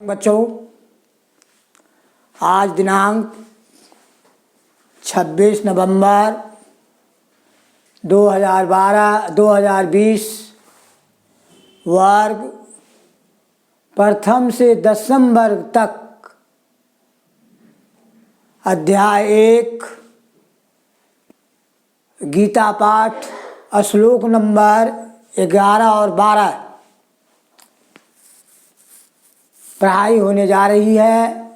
बच्चों, आज दिनांक 26 नवंबर 2020 वर्ग प्रथम से 10वीं वर्ग तक अध्याय 1 गीता पाठ श्लोक नंबर 11 और 12 पढ़ाई होने जा रही है।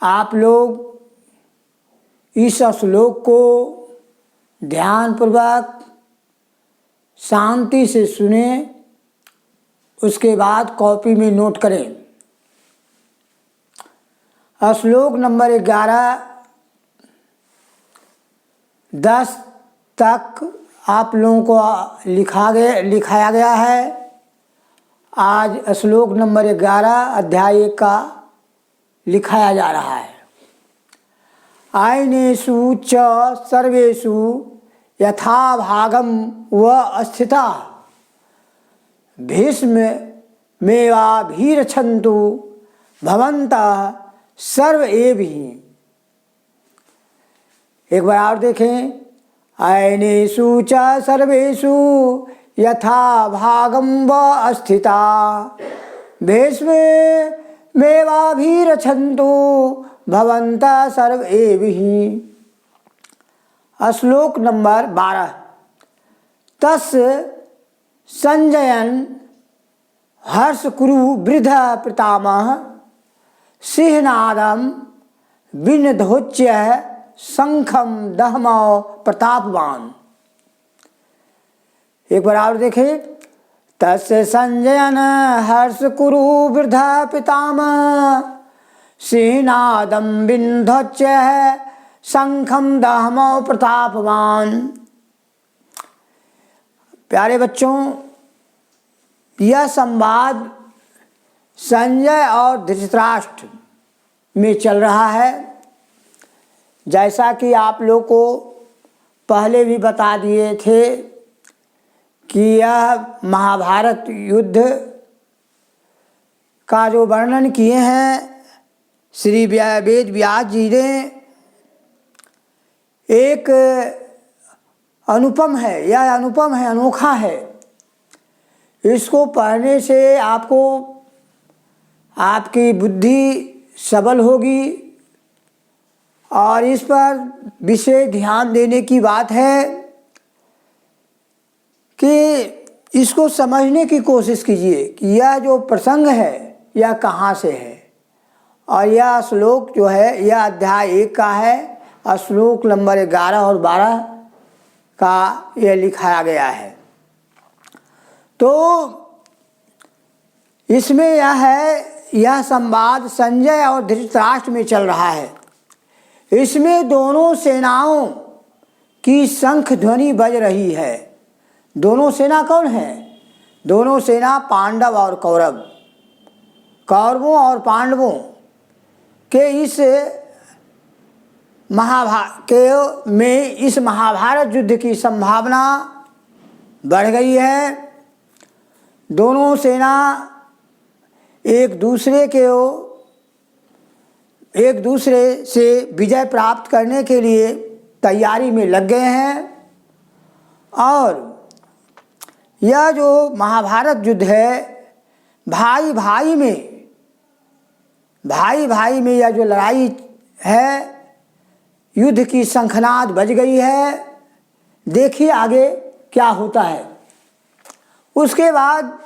आप लोग इस श्लोक को ध्यानपूर्वक शांति से सुने, उसके बाद कॉपी में नोट करें। श्लोक नंबर 11 10 तक आप लोगों को लिखाया गया है। आज श्लोक नंबर 11 अध्याय 1 का लिखाया जा रहा है। आयनेषु च सर्वेषु यथा भागम व स्थिता भीष्मेवाभिरक्षन्तु भवन्तः सर्व एवहि। एक बार और देखें। आयनेषु च सर्वेषु यथा भागम व स्थिता भीष्मेवाभिरक्षन्तु भवन्तः सर्व एवहि। श्लोक नंबर 12 तस्य संजयन् हर्षकुरु वृद्ध पितामह सिंहनादं विनधोच्य शंखं दहमौ प्रतापवान्। एक बार और देखें। तस्य संजयन् हर्षकुरु वृद्ध पितामह सिंहनादं विनधोच्य शंखं दहमौ प्रतापवान्। प्यारे बच्चों, यह संवाद संजय और धृतराष्ट्र में चल रहा है। जैसा कि आप लोग को पहले भी बता दिए थे कि यह महाभारत युद्ध का जो वर्णन किए हैं श्री वेद व्यास जी ने, एक अनुपम है। यह अनुपम है, अनोखा है। इसको पढ़ने से आपको आपकी बुद्धि सबल होगी और इस पर विशेष ध्यान देने की बात है कि इसको समझने की कोशिश कीजिए कि यह जो प्रसंग है यह कहाँ से है। और यह श्लोक जो है यह अध्याय 1 का है और श्लोक नंबर 11 और 12 का यह लिखाया गया है। तो इसमें यह संवाद संजय और धृतराष्ट्र में चल रहा है। इसमें दोनों सेनाओं की शंख ध्वनि बज रही है। दोनों सेना कौन है? दोनों सेना पांडव और कौरव, कौरवों और पांडवों के इस महाभारत युद्ध की संभावना बढ़ गई है। दोनों सेना एक दूसरे से विजय प्राप्त करने के लिए तैयारी में लग गए हैं। और यह जो महाभारत युद्ध है, भाई भाई में यह जो लड़ाई है, युद्ध की शंखनाद बज गई है। देखिए आगे क्या होता है। उसके बाद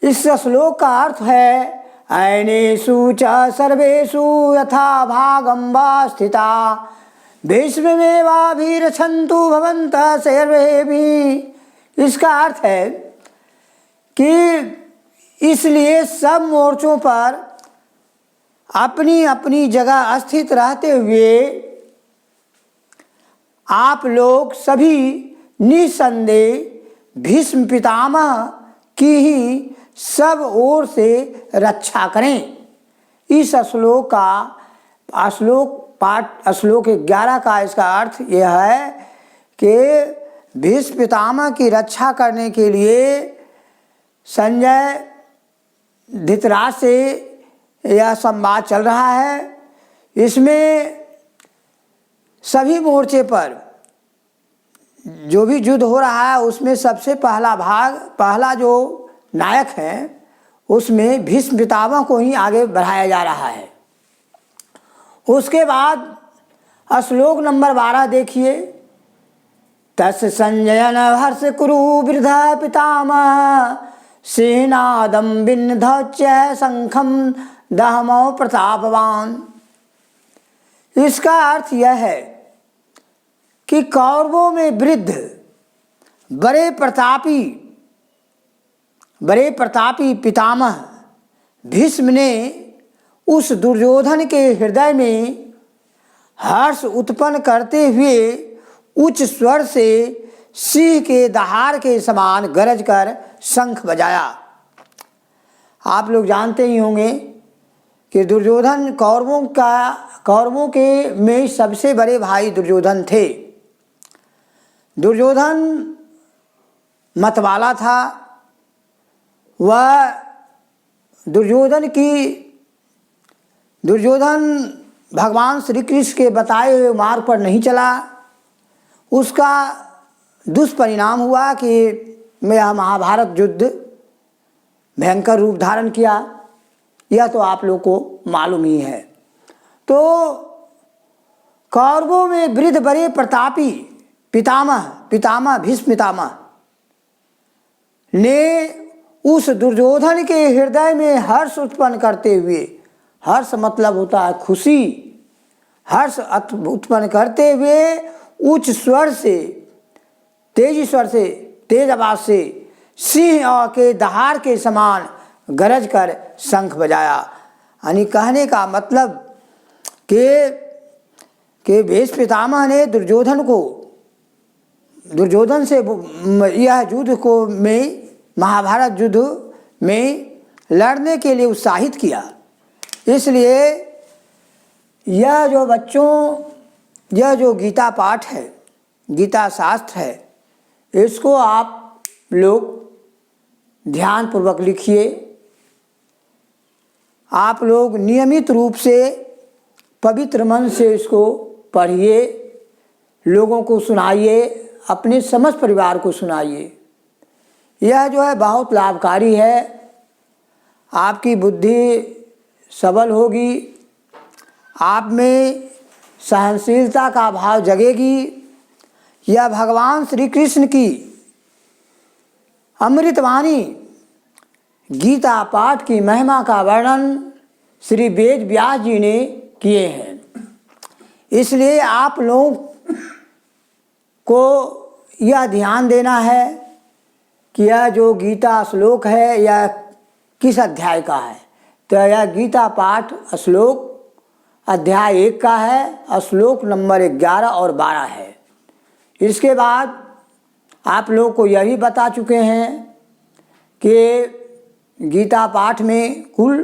इस श्लोक का अर्थ है अयनेषु च सर्वेषु यथा भागं वा स्थिता भीष्मेवाभिरक्षन्तु भवन्तः सर्व एवहि। इसका अर्थ है कि इसलिए सब मोर्चों पर अपनी अपनी जगह स्थित रहते हुए आप लोग सभी निसंदेह भीष्म पितामह की ही सब ओर से रक्षा करें। इस श्लोक 11 का इसका अर्थ यह है कि भीष्म पितामह की रक्षा करने के लिए संजय धृतराष्ट्र से यह संवाद चल रहा है। इसमें सभी मोर्चे पर जो भी युद्ध हो रहा है उसमें सबसे पहला जो नायक है उसमें भीष्म पितामह को ही आगे बढ़ाया जा रहा है। उसके बाद श्लोक नंबर 12 देखिए। तस् संजयन हर्ष कुरु वृद्ध पितामह सेनादम बिन्ध च शंखम दहमो प्रतापवान। इसका अर्थ यह है कि कौरवों में वृद्ध बड़े प्रतापी पितामह भीष्म ने उस दुर्योधन के हृदय में हर्ष उत्पन्न करते हुए उच्च स्वर से सिंह के दहाड़ के समान गरज कर शंख बजाया। आप लोग जानते ही होंगे कि दुर्योधन कौरवों के में सबसे बड़े भाई दुर्योधन थे। दुर्योधन मतवाला था। वह दुर्योधन भगवान श्री कृष्ण के बताए हुए मार्ग पर नहीं चला। उसका दुष्परिणाम हुआ कि यह महाभारत युद्ध भयंकर रूप धारण किया। यह तो आप लोग को मालूम ही है। तो कौरवों में वृद्ध बड़े प्रतापी पितामह भीष्म पितामह ने उस दुर्योधन के हृदय में हर्ष उत्पन्न करते हुए, हर्ष मतलब होता है खुशी, हर्ष उत्पन्न करते हुए उच्च स्वर से तेज आवाज से सिंह के दहाड़ के समान गरज कर शंख बजाया। यानी कहने का मतलब कि भीष्म पितामह ने दुर्योधन से यह युद्ध को महाभारत युद्ध में लड़ने के लिए उत्साहित किया। इसलिए यह जो गीता पाठ है, गीता शास्त्र है, इसको आप लोग ध्यान पूर्वक लिखिए। आप लोग नियमित रूप से पवित्र मन से इसको पढ़िए, लोगों को सुनाइए, अपने समस्त परिवार को सुनाइए। यह जो है बहुत लाभकारी है। आपकी बुद्धि सबल होगी, आप में सहनशीलता का भाव जगेगी। यह भगवान श्री कृष्ण की अमृतवाणी गीता पाठ की महिमा का वर्णन श्री वेद व्यास जी ने किए हैं। इसलिए आप लोग को यह ध्यान देना है कि यह जो गीता श्लोक है यह किस अध्याय का है। तो यह गीता पाठ श्लोक अध्याय 1 का है, श्लोक नंबर 11 और 12 है। इसके बाद आप लोग को यह भी बता चुके हैं कि गीता पाठ में कुल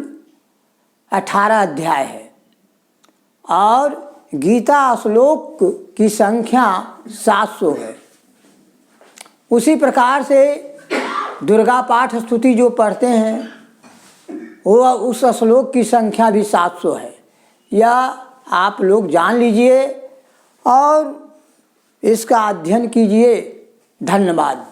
18 अध्याय है और गीता श्लोक की संख्या 700 है। उसी प्रकार से दुर्गा पाठ स्तुति जो पढ़ते हैं वो उस श्लोक की संख्या भी 700 है। यह आप लोग जान लीजिए और इसका अध्ययन कीजिए। धन्यवाद।